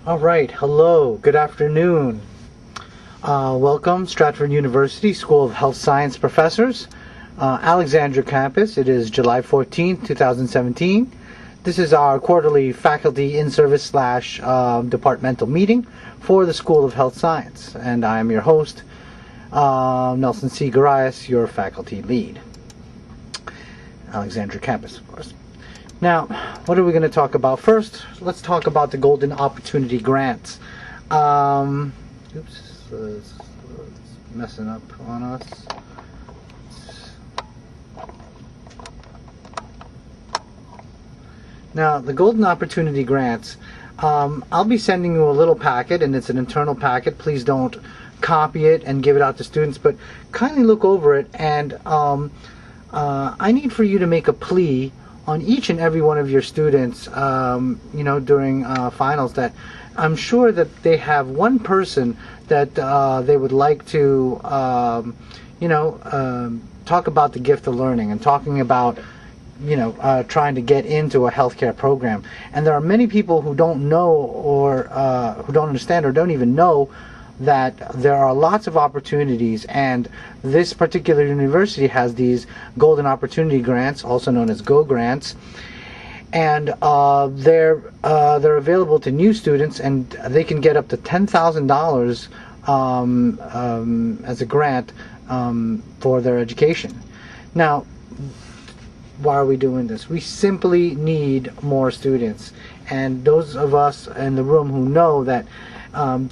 All right, hello, good afternoon. Welcome, Stratford University School of Health Science professors. Alexandria campus, it is July 14th, 2017. This is our quarterly faculty in-service slash departmental meeting for the School of Health Science. And I am your host, Nelson C. Garias, your faculty lead. Alexandria campus, of course. Now, what are we going to talk about? First, let's talk about the Golden Opportunity Grants. It's messing up on us. Now, the Golden Opportunity Grants, I'll be sending you a little packet, and it's an internal packet. Please don't copy it and give it out to students, but kindly look over it, and I need for you to make a plea on each and every one of your students, during finals, that I'm sure that they have one person that they would like to, talk about the gift of learning and talking about, trying to get into a healthcare program. And there are many people who don't know or who don't understand or don't even know that there are lots of opportunities, and this particular university has these Golden Opportunity Grants, also known as GO Grants, and they're available to new students, and they can get up to $10,000 as a grant for their education. Now, why are we doing this? We simply need more students, and those of us in the room who know that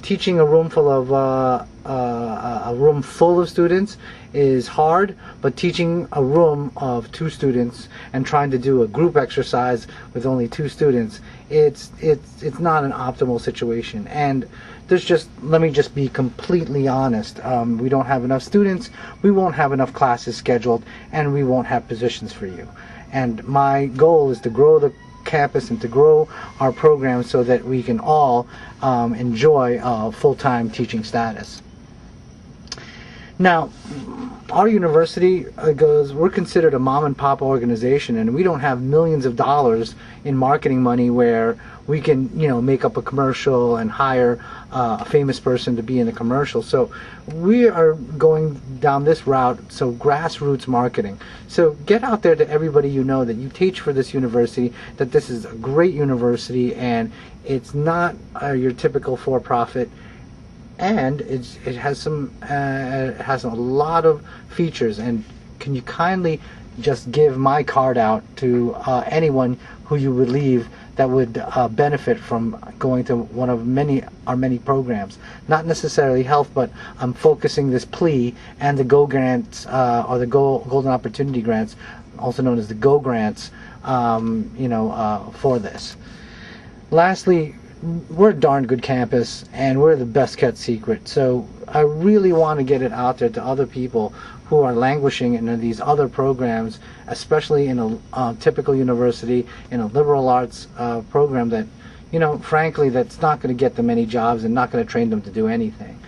teaching a room full of students is hard, but teaching a room of 2 students and trying to do a group exercise with only 2 students, it's not an optimal situation. And let me just be completely honest. We don't have enough students, we won't have enough classes scheduled, and we won't have positions for you. And my goal is to grow the campus and to grow our program so that we can all enjoy full-time teaching status. Now, our university we're considered a mom and pop organization, and we don't have millions of dollars in marketing money where we can, make up a commercial and hire a famous person to be in the commercial. So we are going down this route, so grassroots marketing. So get out there to everybody you know that you teach for this university, that this is a great university and it's not your typical for-profit, and it has a lot of features. And can you kindly just give my card out to anyone who you believe that would benefit from going to one of our many programs? Not necessarily health, but I'm focusing this plea and the GO Grants, or the Golden Opportunity Grants, also known as the GO Grants, for this. Lastly, we're a darn good campus, and we're the best kept secret. So I really want to get it out there to other people who are languishing in these other programs, especially in a typical university, in a liberal arts program that, frankly, that's not going to get them any jobs and not going to train them to do anything.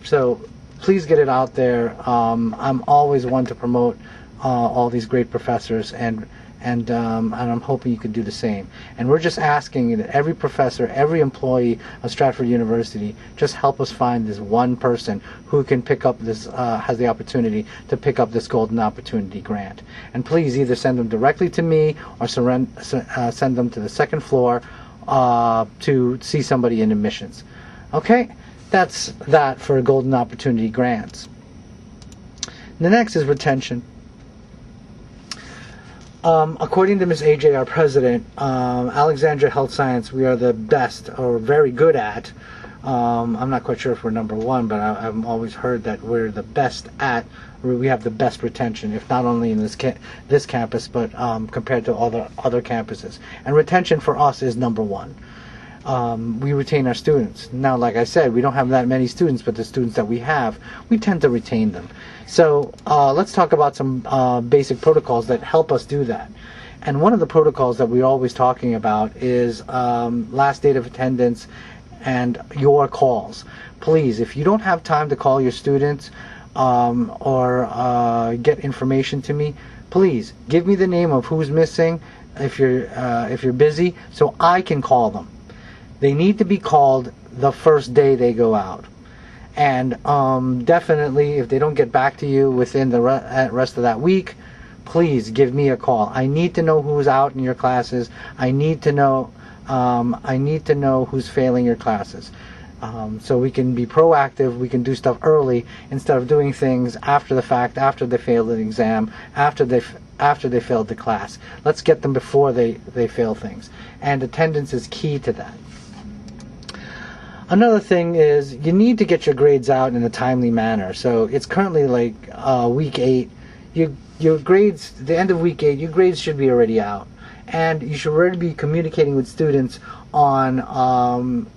So please get it out there. I'm always one to promote all these great professors, and I'm hoping you could do the same. And we're just asking that every professor, every employee of Stratford University, just help us find this one person who can pick up this, has the opportunity to pick up this Golden Opportunity Grant. And please either send them directly to me or send them to the second floor to see somebody in admissions. Okay? That's that for Golden Opportunity Grants. The next is retention. According to Ms. AJ, our president, Alexandria Health Science, we are the best, or very good at. I'm not quite sure if we're number 1, but I've always heard that we're the best at. We have the best retention, if not only in this campus, but compared to other campuses. And retention for us is number 1. We retain our students. Now, like I said, we don't have that many students, but the students that we have, we tend to retain them. So let's talk about some basic protocols that help us do that. And one of the protocols that we're always talking about is last date of attendance and your calls. Please, if you don't have time to call your students or get information to me, please give me the name of who's missing if you're busy, so I can call them. They need to be called the first day they go out. And definitely, if they don't get back to you within the rest of that week, please give me a call. I need to know who's out in your classes. I need to know who's failing your classes. So we can be proactive. We can do stuff early instead of doing things after the fact, after they failed an exam, after they failed the class. Let's get them before they fail things. And attendance is key to that. Another thing is you need to get your grades out in a timely manner. So it's currently like week 8. Your grades, the end of week 8, your grades should be already out, and you should already be communicating with students on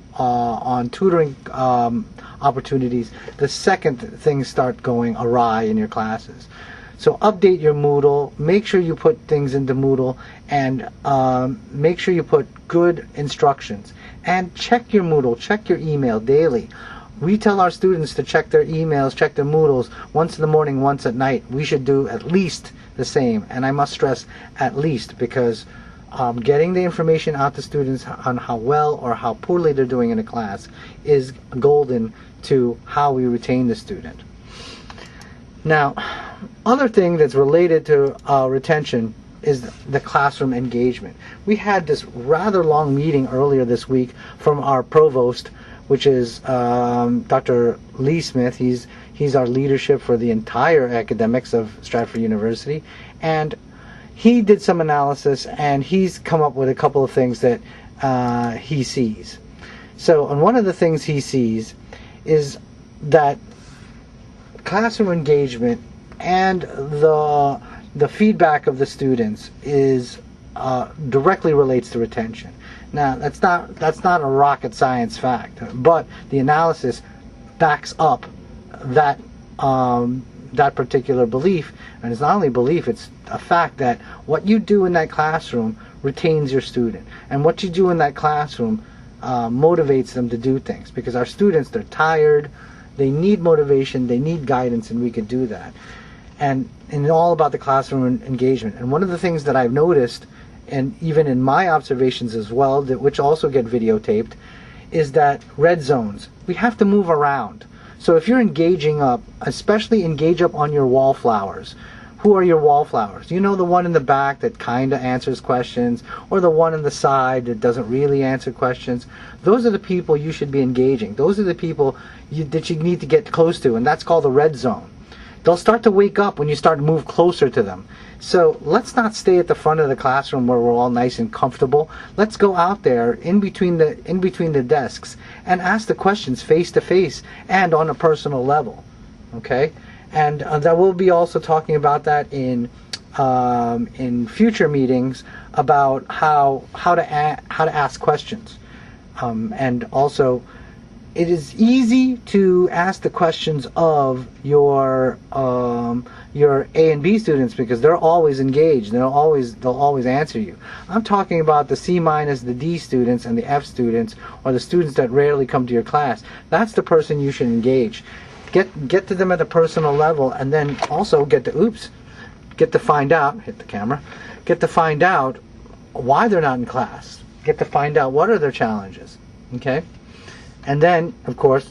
tutoring opportunities the second things start going awry in your classes. So update your Moodle, make sure you put things into Moodle, and make sure you put good instructions. And check your Moodle, check your email daily. We tell our students to check their emails, check their Moodles once in the morning, once at night. We should do at least the same, and I must stress at least, because getting the information out to students on how well or how poorly they're doing in a class is golden to how we retain the student. Now, other thing that's related to retention is the classroom engagement. We had this rather long meeting earlier this week from our provost, which is Dr. Lee Smith. He's our leadership for the entire academics of Stratford University, and he did some analysis, and he's come up with a couple of things that he sees. So, and one of the things he sees is that classroom engagement and the feedback of the students is directly relates to retention. Now, that's not a rocket science fact, but the analysis backs up that that particular belief, and it's not only belief, it's a fact that what you do in that classroom retains your student, and what you do in that classroom motivates them to do things, because our students, they're tired, they need motivation, they need guidance, and we can do that. And all about the classroom engagement. And one of the things that I've noticed, and even in my observations as well, which also get videotaped, is that red zones. We have to move around. So if you're engaging up, especially engage up on your wallflowers. Who are your wallflowers? You know, the one in the back that kind of answers questions, or the one on the side that doesn't really answer questions. Those are the people you should be engaging. Those are the people that you need to get close to, and that's called the red zone. They'll start to wake up when you start to move closer to them. So let's not stay at the front of the classroom where we're all nice and comfortable. Let's go out there in between the desks and ask the questions face to face and on a personal level. Okay, and that we'll be also talking about that in future meetings about how to ask questions, and also. It is easy to ask the questions of your A and B students, because they're always engaged. They'll always answer you. I'm talking about the C-, the D students, and the F students, or the students that rarely come to your class. That's the person you should engage. Get to them at a personal level, and then also get to find out. Hit the camera. Get to find out why they're not in class. Get to find out what are their challenges. Okay. And then, of course,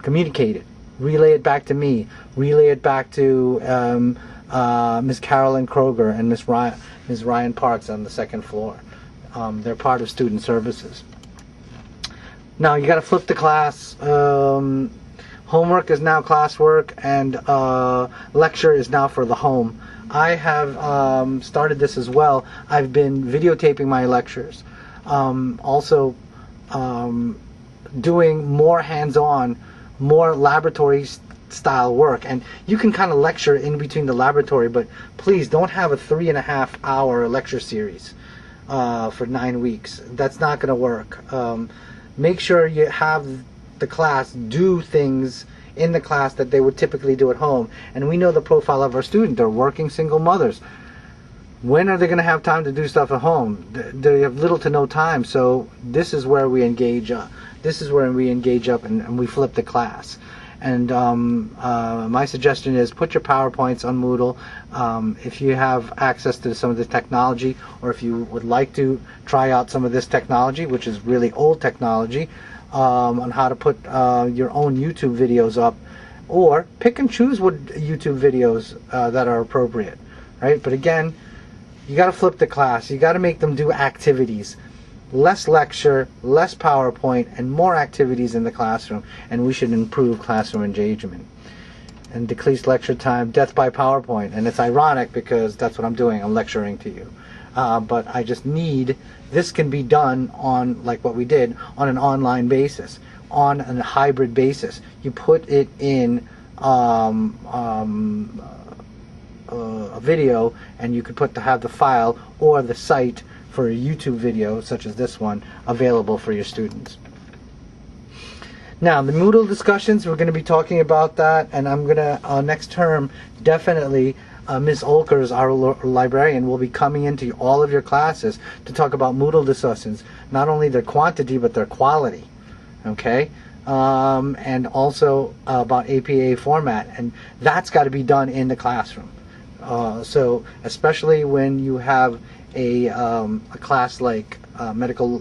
communicate it. Relay it back to me. Relay it back to Ms. Carolyn Kroger and Ms. Ryan Parks on the second floor. They're part of student services. Now, you got to flip the class. Homework is now classwork, and lecture is now for the home. I have started this as well. I've been videotaping my lectures. Also, doing more hands-on, more laboratory style work. And you can kind of lecture in between the laboratory, but please don't have a 3.5-hour lecture series for 9 weeks. That's not going to work. Make sure you have the class do things in the class that they would typically do at home. And we know the profile of our student. They're working single mothers. When are they going to have time to do stuff at home? They have little to no time. So this is where we engage. This is where we engage up and we flip the class. And my suggestion is put your PowerPoints on Moodle. If you have access to some of this technology, or if you would like to try out some of this technology, which is really old technology, on how to put your own YouTube videos up, or pick and choose what YouTube videos that are appropriate, right? But again, you got to flip the class. You got to make them do activities. Less lecture, less PowerPoint, and more activities in the classroom, and we should improve classroom engagement. And decrease lecture time, death by PowerPoint. And it's ironic because that's what I'm doing. I'm lecturing to you. But I just need, this can be done on, like what we did, on an online basis, on a hybrid basis. You put it in a video, and you could have the file or the site for a YouTube video, such as this one, available for your students. Now, the Moodle discussions, we're going to be talking about that, and I'm going to, next term, definitely, Ms. Olkers, our librarian, will be coming into all of your classes to talk about Moodle discussions, not only their quantity, but their quality, okay? And also about APA format, and that's got to be done in the classroom. So, especially when you have a class like medical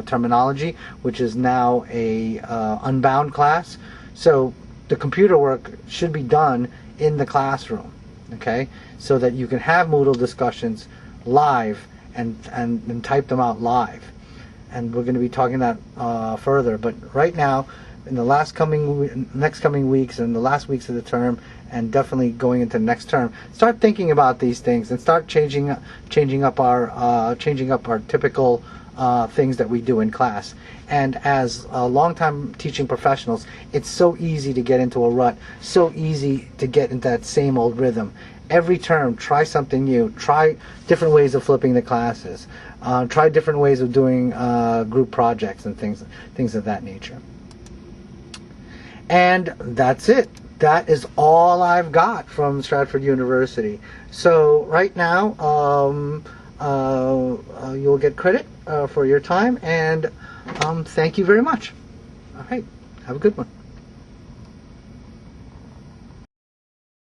terminology, which is now a unbound class. So the computer work should be done in the classroom, okay? So that you can have Moodle discussions live and type them out live. And we're going to be talking that further. But right now, in the next coming weeks and the last weeks of the term, and definitely going into next term, start thinking about these things and start changing up our typical things that we do in class. And as long-time teaching professionals, it's so easy to get into a rut, so easy to get into that same old rhythm. Every term, try something new. Try different ways of flipping the classes. Try different ways of doing group projects and things of that nature. And that's it. That is all I've got from Stratford University. So right now, you'll get credit for your time, and thank you very much. All right, have a good one.